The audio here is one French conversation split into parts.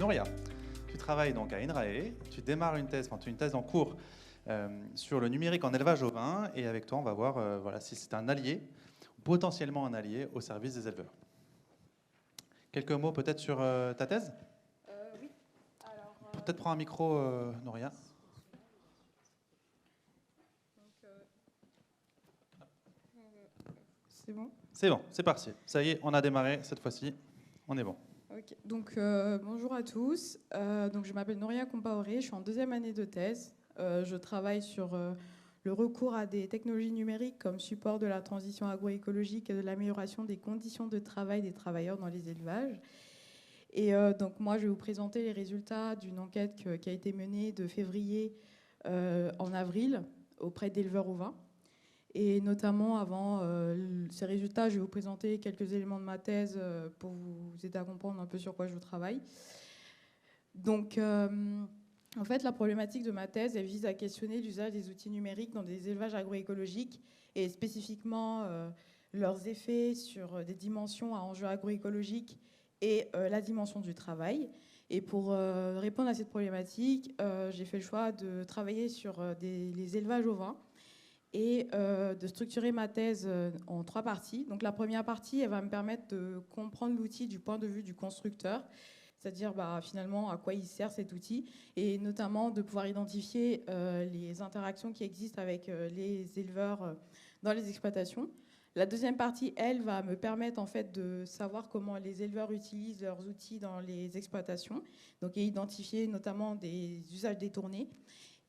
Nouria, tu travailles donc à INRAE, tu démarres une thèse, enfin tu as une thèse en cours sur le numérique en élevage ovin, et avec toi on va voir voilà, si c'est un allié, potentiellement un allié au service des éleveurs. Quelques mots peut-être sur ta thèse? Oui. Alors, peut-être prendre un micro, Nouria. C'est bon? C'est bon, c'est parti. Ça y est, on a démarré cette fois-ci. On est bon. Ok. Donc, bonjour à tous. Donc, je m'appelle Nouria Compaoré, je suis en deuxième année de thèse. Je travaille sur le recours à des technologies numériques comme support de la transition agroécologique et de l'amélioration des conditions de travail des travailleurs dans les élevages. Et donc, moi, je vais vous présenter les résultats d'une enquête qui a été menée de février en avril auprès d'éleveurs ovins. Et notamment, avant ces résultats, je vais vous présenter quelques éléments de ma thèse pour vous aider à comprendre un peu sur quoi je travaille. Donc, en fait, la problématique de ma thèse, elle vise à questionner l'usage des outils numériques dans des élevages agroécologiques et spécifiquement leurs effets sur des dimensions à enjeux agroécologiques et la dimension du travail. Et pour répondre à cette problématique, j'ai fait le choix de travailler sur les élevages ovins et de structurer ma thèse en 3 parties. Donc la première partie, elle va me permettre de comprendre l'outil du point de vue du constructeur, c'est-à-dire finalement à quoi il sert cet outil, et notamment de pouvoir identifier les interactions qui existent avec les éleveurs dans les exploitations. La deuxième partie, elle, va me permettre en fait de savoir comment les éleveurs utilisent leurs outils dans les exploitations, donc et identifier notamment des usages détournés.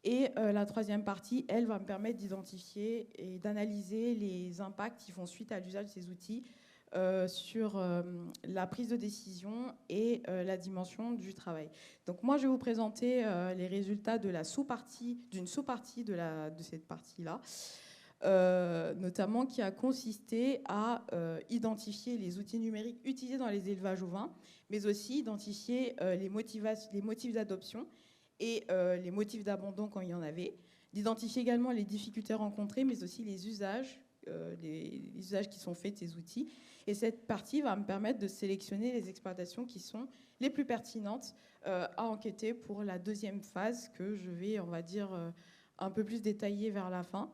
Et la troisième partie, elle, va me permettre d'identifier et d'analyser les impacts qui font suite à l'usage de ces outils sur la prise de décision et la dimension du travail. Donc moi, je vais vous présenter les résultats de la d'une sous-partie de cette partie-là, notamment qui a consisté à identifier les outils numériques utilisés dans les élevages ovins, mais aussi identifier les motifs d'adoption et les motifs d'abandon quand il y en avait, d'identifier également les difficultés rencontrées, mais aussi les usages qui sont faits de ces outils. Et cette partie va me permettre de sélectionner les exploitations qui sont les plus pertinentes à enquêter pour la deuxième phase que je vais, on va dire, un peu plus détailler vers la fin.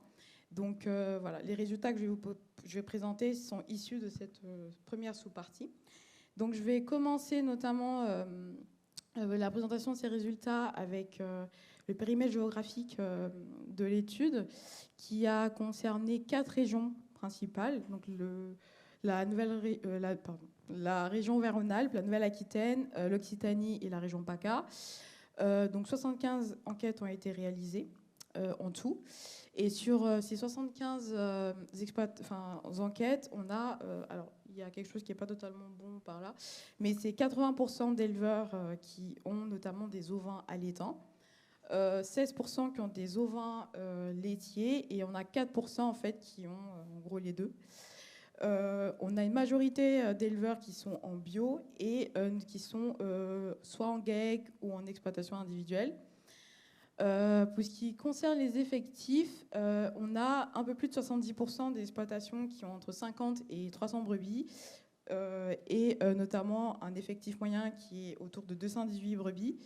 Donc voilà, les résultats que je vais présenter sont issus de cette première sous-partie. Donc je vais commencer notamment la présentation de ces résultats avec le périmètre géographique de l'étude qui a concerné 4 régions principales, donc la région Auvergne-Rhône-Alpes, la Nouvelle-Aquitaine, l'Occitanie et la région PACA. Donc 75 enquêtes ont été réalisées en tout. Et sur ces 75 enquêtes, on a... alors, il y a quelque chose qui n'est pas totalement bon par là, mais c'est 80% d'éleveurs qui ont notamment des ovins allaitants, 16% qui ont des ovins laitiers, et on a 4% en fait qui ont en gros les deux. On a une majorité d'éleveurs qui sont en bio et qui sont soit en GEC ou en exploitation individuelle. Pour ce qui concerne les effectifs, on a un peu plus de 70% des exploitations qui ont entre 50 et 300 brebis, et notamment un effectif moyen qui est autour de 218 brebis.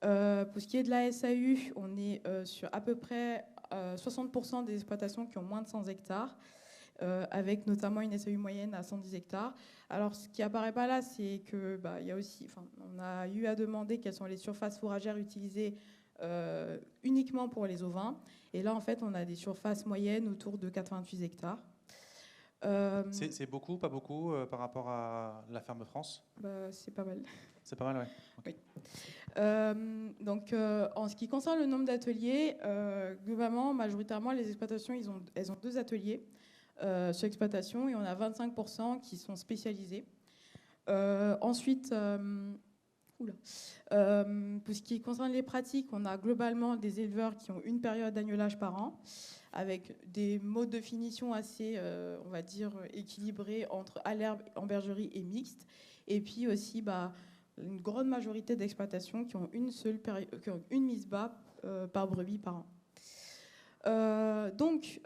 Pour ce qui est de la SAU, on est sur à peu près 60% des exploitations qui ont moins de 100 hectares, avec notamment une SAU moyenne à 110 hectares. Alors, ce qui apparaît pas là, c'est que il y a aussi, on a eu à demander quelles sont les surfaces fourragères utilisées uniquement pour les ovins. Et là, en fait, on a des surfaces moyennes autour de 88 hectares. C'est beaucoup, pas beaucoup par rapport à la ferme France? C'est pas mal. C'est pas mal, ouais. Okay. Oui. Donc, en ce qui concerne le nombre d'ateliers, globalement, majoritairement, les exploitations, elles ont 2 ateliers sur exploitation, et on a 25% qui sont spécialisés. Ensuite, pour ce qui concerne les pratiques, on a globalement des éleveurs qui ont une période d'agnelage par an, avec des modes de finition assez, on va dire, équilibrés entre à l'herbe, en bergerie et mixte. Et puis aussi, une grande majorité d'exploitations qui ont une mise bas par brebis par an. Donc,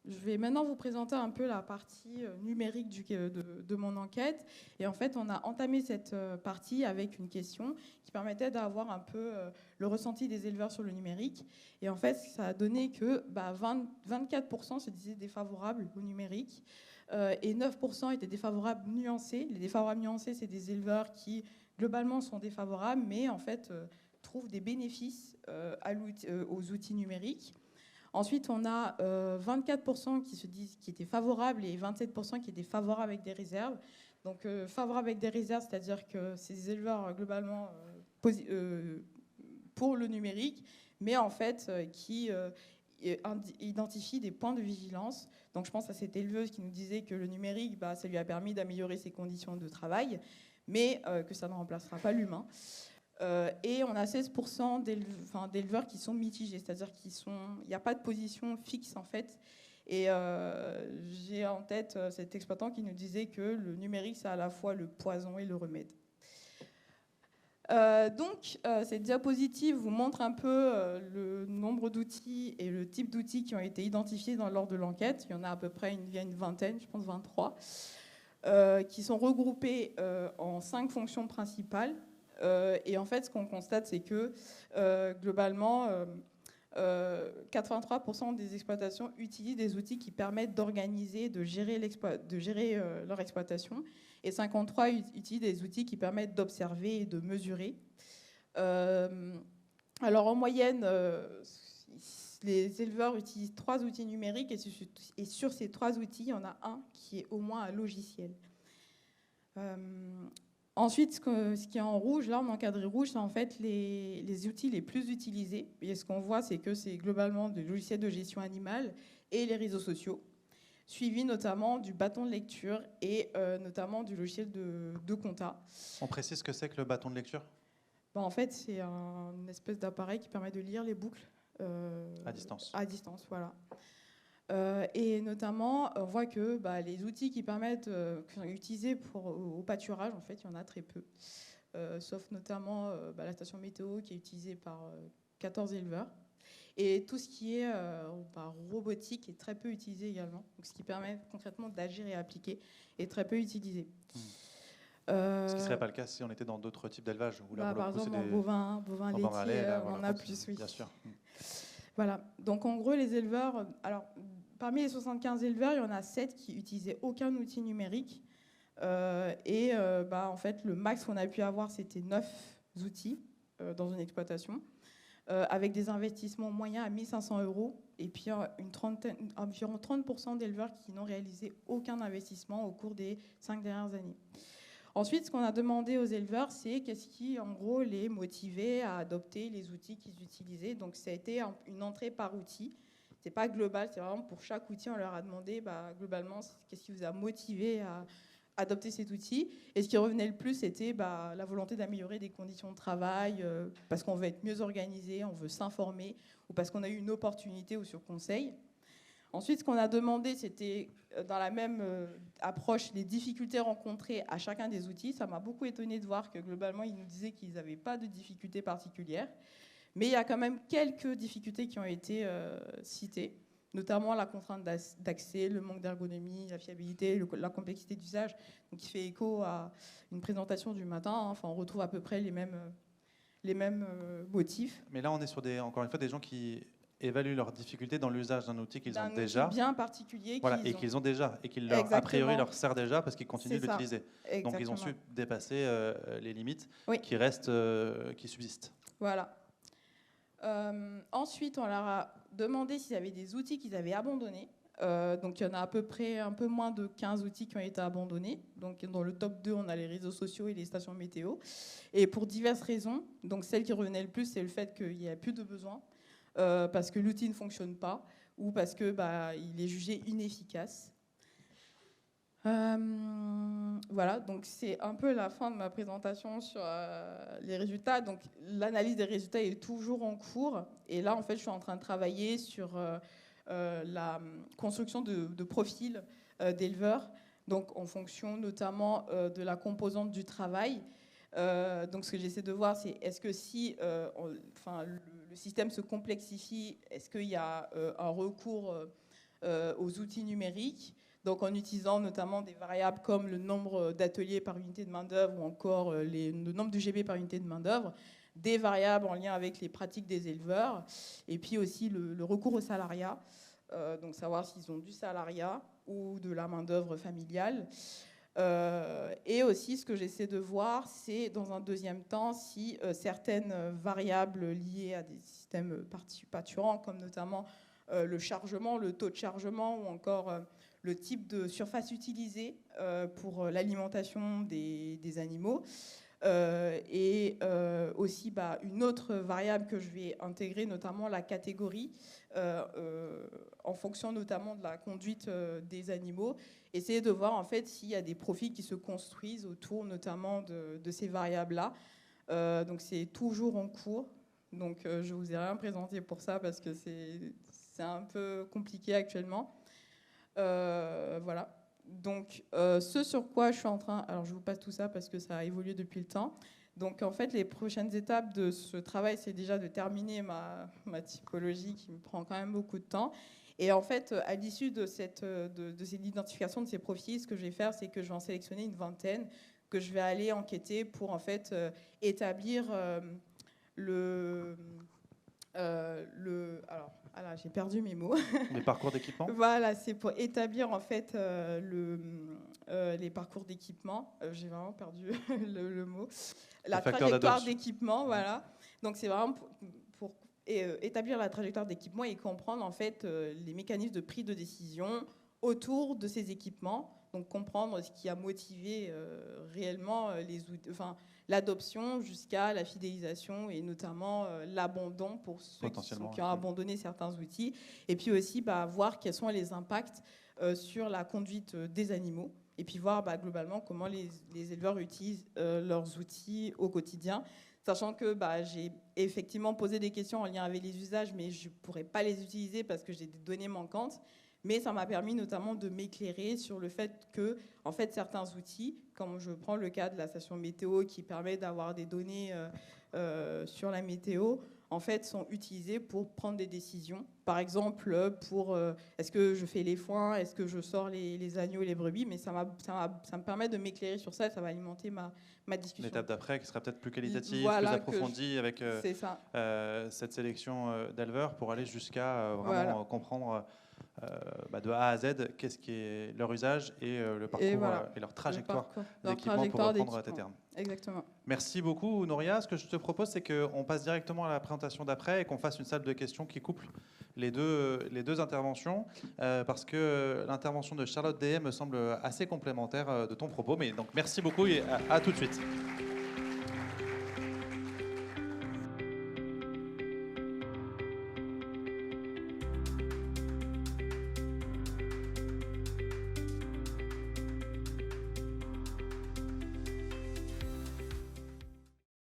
je vais maintenant vous présenter un peu la partie numérique de mon enquête. Et en fait, on a entamé cette partie avec une question qui permettait d'avoir un peu le ressenti des éleveurs sur le numérique. Et en fait, ça a donné que 24% se disaient défavorables au numérique et 9% étaient défavorables nuancés. Les défavorables nuancés, c'est des éleveurs qui, globalement, sont défavorables, mais en fait, trouvent des bénéfices aux outils numériques. Ensuite, on a 24% qui se disent qui étaient favorables et 27% qui étaient favorables avec des réserves. Donc, favorables avec des réserves, c'est-à-dire que ces éleveurs, globalement, pour le numérique, mais en fait, qui identifient des points de vigilance. Donc, je pense à cette éleveuse qui nous disait que le numérique, ça lui a permis d'améliorer ses conditions de travail, mais que ça ne remplacera pas l'humain. Et on a 16% d'éleveurs qui sont mitigés, c'est-à-dire qu'il n'y a pas de position fixe en fait. Et j'ai en tête cet exploitant qui nous disait que le numérique, c'est à la fois le poison et le remède. Cette diapositive vous montre un peu le nombre d'outils et le type d'outils qui ont été identifiés lors de l'enquête. Il y en a à peu près une vingtaine, je pense 23, qui sont regroupés en 5 fonctions principales. Et en fait, ce qu'on constate, c'est que globalement, 83% des exploitations utilisent des outils qui permettent d'organiser, de gérer leur exploitation, et 53% utilisent des outils qui permettent d'observer et de mesurer. Alors en moyenne, les éleveurs utilisent 3 outils numériques, et sur ces 3 outils, il y en a un qui est au moins un logiciel. Ensuite, ce qui est en rouge, là en encadré rouge, c'est en fait les outils les plus utilisés. Et ce qu'on voit, c'est que c'est globalement des logiciels de gestion animale et les réseaux sociaux, suivi notamment du bâton de lecture et notamment du logiciel de compta. On précise ce que c'est que le bâton de lecture ? En fait, c'est une espèce d'appareil qui permet de lire les boucles à distance. À distance, voilà. Et notamment, on voit que les outils qui sont utilisés au pâturage, en fait, il y en a très peu. Sauf notamment la station météo qui est utilisée par 14 éleveurs. Et tout ce qui est robotique est très peu utilisé également. Donc, ce qui permet concrètement d'agir et appliquer est très peu utilisé. Ce qui ne serait pas le cas si on était dans d'autres types d'élevage. Par exemple, en bovin laitier, on en a plus, oui. Bien sûr. Voilà. Donc, en gros, les éleveurs... Alors, parmi les 75 éleveurs, il y en a 7 qui n'utilisaient aucun outil numérique. En fait, le max qu'on a pu avoir, c'était 9 outils dans une exploitation, avec des investissements moyens à 1 500 €. Et puis, environ 30% d'éleveurs qui n'ont réalisé aucun investissement au cours des 5 dernières années. Ensuite, ce qu'on a demandé aux éleveurs, c'est qu'est-ce qui, en gros, les motivait à adopter les outils qu'ils utilisaient. Donc, ça a été une entrée par outil. C'est pas global, c'est vraiment pour chaque outil, on leur a demandé globalement qu'est-ce qui vous a motivé à adopter cet outil. Et ce qui revenait le plus, c'était la volonté d'améliorer des conditions de travail, parce qu'on veut être mieux organisé, on veut s'informer, ou parce qu'on a eu une opportunité ou sur conseil. Ensuite, ce qu'on a demandé, c'était dans la même approche les difficultés rencontrées à chacun des outils. Ça m'a beaucoup étonné de voir que globalement, ils nous disaient qu'ils n'avaient pas de difficultés particulières. Mais il y a quand même quelques difficultés qui ont été citées, notamment la contrainte d'accès, le manque d'ergonomie, la fiabilité, la complexité d'usage, donc qui fait écho à une présentation du matin. Enfin, on retrouve à peu près les mêmes motifs. Mais là, on est sur encore une fois des gens qui évaluent leurs difficultés dans l'usage d'un outil qu'ils ont déjà. D'un outil bien particulier. Qu'ils ont déjà, et qui a priori leur sert déjà parce qu'ils continuent de l'utiliser. Donc ils ont su dépasser les limites qui subsistent. Voilà. Ensuite, on leur a demandé s'ils avaient des outils qu'ils avaient abandonnés. Donc il y en a à peu près un peu moins de 15 outils qui ont été abandonnés. Donc dans le top 2, on a les réseaux sociaux et les stations météo. Et pour diverses raisons, donc celle qui revenait le plus, c'est le fait qu'il n'y a plus de besoin, parce que l'outil ne fonctionne pas, ou parce que il est jugé inefficace. Voilà, donc c'est un peu la fin de ma présentation sur les résultats. Donc l'analyse des résultats est toujours en cours. Et là, en fait, je suis en train de travailler sur la construction de profils d'éleveurs, donc en fonction notamment de la composante du travail. Donc ce que j'essaie de voir, c'est est-ce que si le système se complexifie, est-ce qu'il y a un recours aux outils numériques, donc en utilisant notamment des variables comme le nombre d'ateliers par unité de main-d'œuvre ou encore le nombre de GB par unité de main-d'œuvre, des variables en lien avec les pratiques des éleveurs, et puis aussi le recours au salariat, donc savoir s'ils ont du salariat ou de la main-d'œuvre familiale. Et aussi, ce que j'essaie de voir, c'est dans un deuxième temps si certaines variables liées à des systèmes participatifs, comme notamment le chargement, le taux de chargement ou encore le type de surface utilisée pour l'alimentation des animaux. Et aussi une autre variable que je vais intégrer, notamment la catégorie, en fonction notamment de la conduite des animaux. Essayer de voir en fait s'il y a des profils qui se construisent autour notamment de ces variables-là. Donc c'est toujours en cours. Donc je vous ai rien présenté pour ça parce que c'est un peu compliqué actuellement. Voilà. Donc, ce sur quoi je suis en train... Alors, je vous passe tout ça parce que ça a évolué depuis le temps. Donc, en fait, les prochaines étapes de ce travail, c'est déjà de terminer ma typologie qui me prend quand même beaucoup de temps. Et en fait, à l'issue de cette identification de ces profils, ce que je vais faire, c'est que je vais en sélectionner une vingtaine que je vais aller enquêter pour, en fait, établir alors, j'ai perdu mes mots. Les parcours d'équipement. Voilà, c'est pour établir en fait les parcours d'équipement. J'ai vraiment perdu le mot. La trajectoire d'équipement, voilà. Donc c'est vraiment pour établir la trajectoire d'équipement et comprendre en fait les mécanismes de prise de décision autour de ces équipements. Donc comprendre ce qui a motivé réellement l'adoption jusqu'à la fidélisation et notamment l'abandon pour ceux qui ont abandonné certains outils. Et puis aussi voir quels sont les impacts sur la conduite des animaux. Et puis voir globalement comment les éleveurs utilisent leurs outils au quotidien. Sachant que j'ai effectivement posé des questions en lien avec les usages, mais je ne pourrais pas les utiliser parce que j'ai des données manquantes. Mais ça m'a permis notamment de m'éclairer sur le fait que, en fait, certains outils, comme je prends le cas de la station météo qui permet d'avoir des données sur la météo, en fait, sont utilisés pour prendre des décisions. Par exemple, pour est-ce que je fais les foins, est-ce que je sors les agneaux et les brebis, mais ça me permet de m'éclairer sur ça, ça va alimenter ma discussion. L'étape d'après qui sera peut-être plus qualitative, plus approfondie avec cette sélection d'éleveurs pour aller jusqu'à vraiment comprendre de A à Z qu'est-ce qui est leur usage et le parcours et leur trajectoire d'équipement pour reprendre tes termes. Exactement. Merci beaucoup Nouria. Ce que je te propose, c'est qu'on passe directement à la présentation d'après et qu'on fasse une salle de questions qui couple les deux interventions parce que l'intervention de Charlotte Dehaye me semble assez complémentaire de ton propos. Mais donc merci beaucoup et à tout de suite.